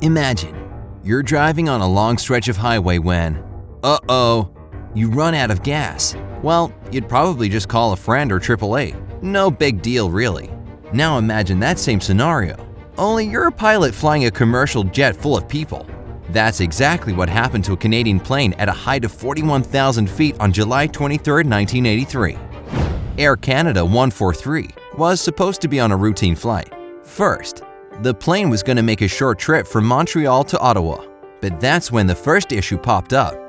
Imagine, you're driving on a long stretch of highway when, you run out of gas. Well, you'd probably just call a friend or AAA. No big deal, really. Now imagine that same scenario, only you're a pilot flying a commercial jet full of people. That's exactly what happened to a Canadian plane at a height of 41,000 feet on July 23, 1983. Air Canada 143 was supposed to be on a routine flight. First, the plane was going to make a short trip from Montreal to Ottawa, but that's when the first issue popped up.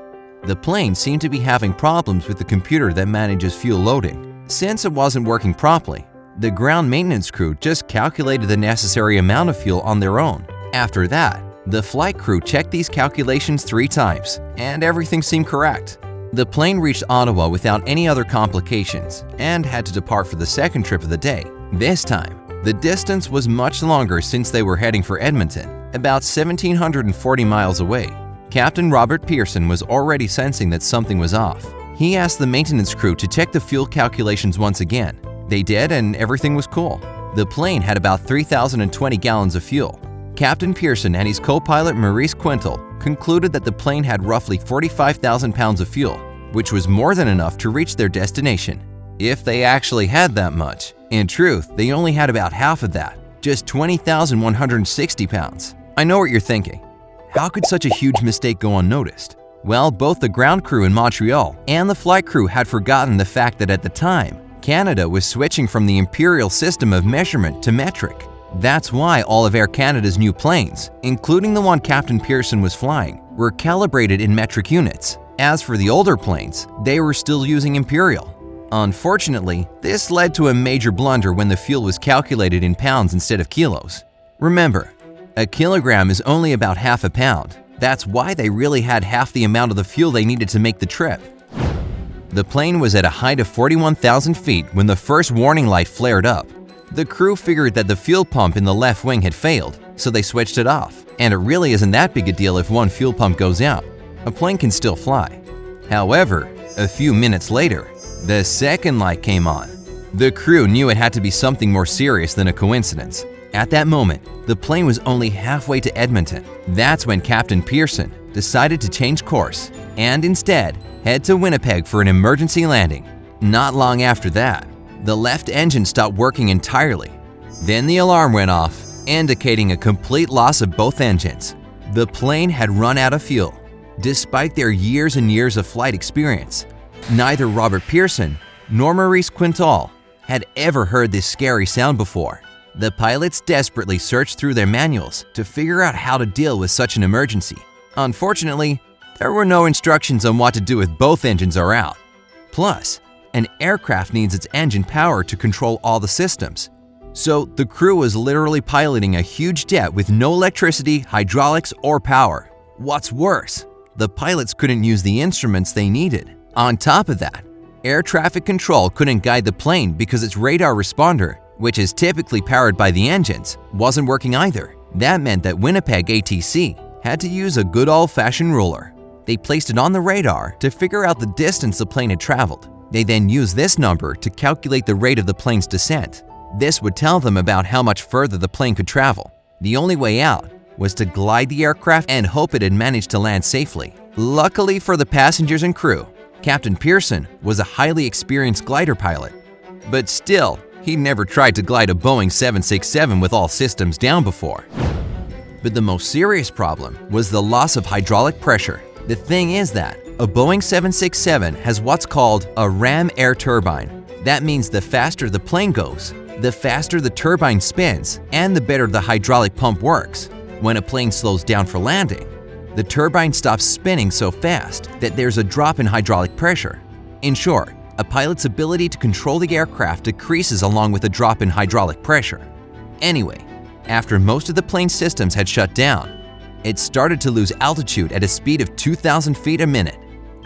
The plane seemed to be having problems with the computer that manages fuel loading. Since it wasn't working properly, the ground maintenance crew just calculated the necessary amount of fuel on their own. After that, the flight crew checked these calculations 3 times, and everything seemed correct. The plane reached Ottawa without any other complications and had to depart for the second trip of the day. This time, the distance was much longer since they were heading for Edmonton, about 1,740 miles away. Captain Robert Pearson was already sensing that something was off. He asked the maintenance crew to check the fuel calculations once again. They did, and everything was cool. The plane had about 3,020 gallons of fuel. Captain Pearson and his co-pilot Maurice Quintal concluded that the plane had roughly 45,000 pounds of fuel, which was more than enough to reach their destination. If they actually had that much. In truth, they only had about half of that, just 20,160 pounds. I know what you're thinking. How could such a huge mistake go unnoticed? Well, both the ground crew in Montreal and the flight crew had forgotten the fact that at the time, Canada was switching from the imperial system of measurement to metric. That's why all of Air Canada's new planes, including the one Captain Pearson was flying, were calibrated in metric units. As for the older planes, they were still using imperial. Unfortunately, this led to a major blunder when the fuel was calculated in pounds instead of kilos. Remember, a kilogram is only about half a pound. That's why they really had half the amount of the fuel they needed to make the trip. The plane was at a height of 41,000 feet when the first warning light flared up. The crew figured that the fuel pump in the left wing had failed, so they switched it off. And it really isn't that big a deal if one fuel pump goes out. A plane can still fly. However, a few minutes later, the second light came on. The crew knew it had to be something more serious than a coincidence. At that moment, the plane was only halfway to Edmonton. That's when Captain Pearson decided to change course and instead head to Winnipeg for an emergency landing. Not long after that, the left engine stopped working entirely. Then the alarm went off, indicating a complete loss of both engines. The plane had run out of fuel. Despite their years and years of flight experience, neither Robert Pearson nor Maurice Quintal had ever heard this scary sound before. The pilots desperately searched through their manuals to figure out how to deal with such an emergency. Unfortunately, there were no instructions on what to do if both engines are out. Plus, an aircraft needs its engine power to control all the systems. So the crew was literally piloting a huge jet with no electricity, hydraulics, or power. What's worse, the pilots couldn't use the instruments they needed. On top of that, air traffic control couldn't guide the plane because its radar responder, which is typically powered by the engines, wasn't working either. That meant that Winnipeg ATC had to use a good old-fashioned ruler. They placed it on the radar to figure out the distance the plane had traveled. They then used this number to calculate the rate of the plane's descent. This would tell them about how much further the plane could travel. The only way out was to glide the aircraft and hope it had managed to land safely. Luckily for the passengers and crew, Captain Pearson was a highly experienced glider pilot. But still, he'd never tried to glide a Boeing 767 with all systems down before. But the most serious problem was the loss of hydraulic pressure. The thing is that a Boeing 767 has what's called a ram air turbine. That means the faster the plane goes, the faster the turbine spins, and the better the hydraulic pump works. When a plane slows down for landing, the turbine stops spinning so fast that there's a drop in hydraulic pressure. In short, a pilot's ability to control the aircraft decreases along with a drop in hydraulic pressure. Anyway, after most of the plane's systems had shut down, it started to lose altitude at a speed of 2,000 feet a minute.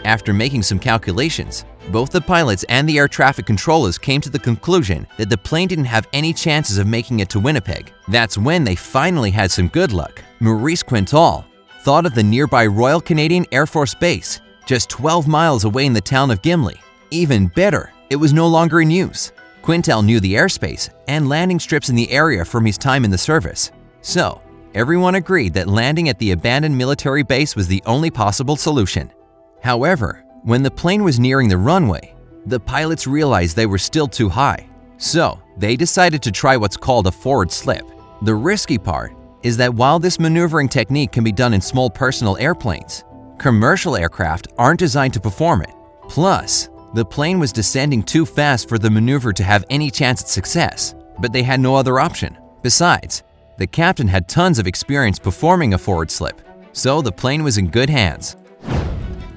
After making some calculations, both the pilots and the air traffic controllers came to the conclusion that the plane didn't have any chances of making it to Winnipeg. That's when they finally had some good luck. Maurice Quintal thought of the nearby Royal Canadian Air Force Base, just 12 miles away in the town of Gimli. Even better, it was no longer in use. Quintal knew the airspace and landing strips in the area from his time in the service. So, everyone agreed that landing at the abandoned military base was the only possible solution. However, when the plane was nearing the runway, the pilots realized they were still too high. So, they decided to try what's called a forward slip. The risky part is that while this maneuvering technique can be done in small personal airplanes, commercial aircraft aren't designed to perform it. Plus, the plane was descending too fast for the maneuver to have any chance at success, but they had no other option. Besides, the captain had tons of experience performing a forward slip, so the plane was in good hands.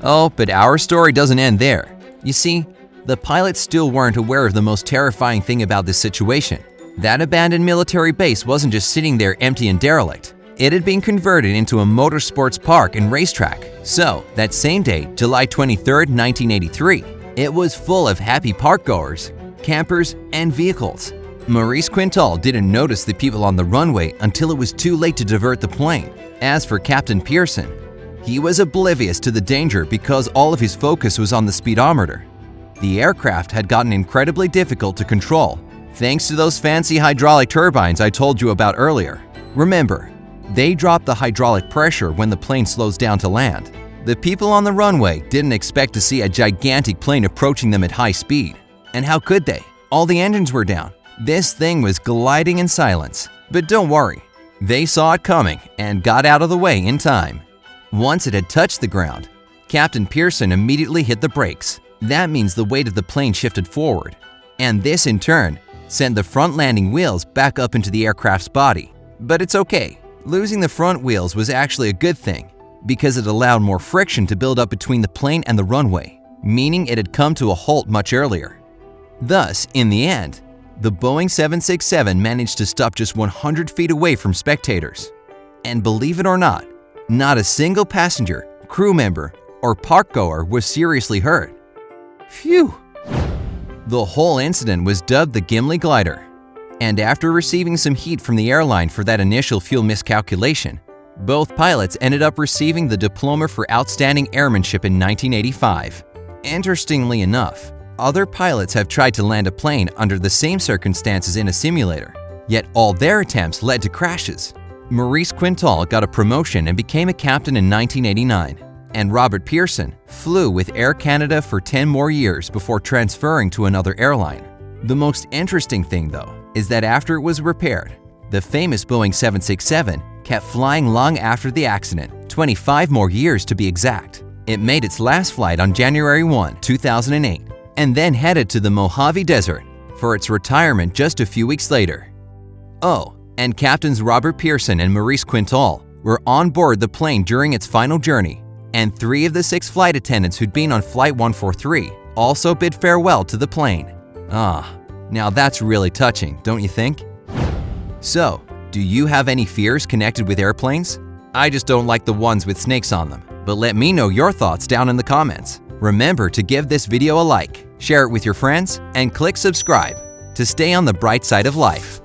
Oh, but our story doesn't end there. You see, the pilots still weren't aware of the most terrifying thing about this situation. That abandoned military base wasn't just sitting there empty and derelict. It had been converted into a motorsports park and racetrack. So, that same day, July 23, 1983, it was full of happy parkgoers, campers, and vehicles. Maurice Quintal didn't notice the people on the runway until it was too late to divert the plane. As for Captain Pearson, he was oblivious to the danger because all of his focus was on the speedometer. The aircraft had gotten incredibly difficult to control, thanks to those fancy hydraulic turbines I told you about earlier. Remember, they drop the hydraulic pressure when the plane slows down to land. The people on the runway didn't expect to see a gigantic plane approaching them at high speed. And how could they? All the engines were down. This thing was gliding in silence. But don't worry, they saw it coming and got out of the way in time. Once it had touched the ground, Captain Pearson immediately hit the brakes. That means the weight of the plane shifted forward. And this in turn sent the front landing wheels back up into the aircraft's body. But it's okay. Losing the front wheels was actually a good thing because it allowed more friction to build up between the plane and the runway, meaning it had come to a halt much earlier. Thus, in the end, the Boeing 767 managed to stop just 100 feet away from spectators. And believe it or not a single passenger, crew member, or parkgoer was seriously hurt. Phew! The whole incident was dubbed the Gimli Glider. And after receiving some heat from the airline for that initial fuel miscalculation, both pilots ended up receiving the Diploma for Outstanding Airmanship in 1985. Interestingly enough, other pilots have tried to land a plane under the same circumstances in a simulator, yet all their attempts led to crashes. Maurice Quintal got a promotion and became a captain in 1989, and Robert Pearson flew with Air Canada for 10 more years before transferring to another airline. The most interesting thing, though, is that after it was repaired, the famous Boeing 767 kept flying long after the accident, 25 more years to be exact. It made its last flight on January 1, 2008, and then headed to the Mojave Desert for its retirement just a few weeks later. Oh, and Captains Robert Pearson and Maurice Quintal were on board the plane during its final journey, and 3 of the 6 flight attendants who'd been on Flight 143 also bid farewell to the plane. Now that's really touching, don't you think? So, do you have any fears connected with airplanes? I just don't like the ones with snakes on them, but let me know your thoughts down in the comments. Remember to give this video a like, share it with your friends, and click subscribe to stay on the bright side of life.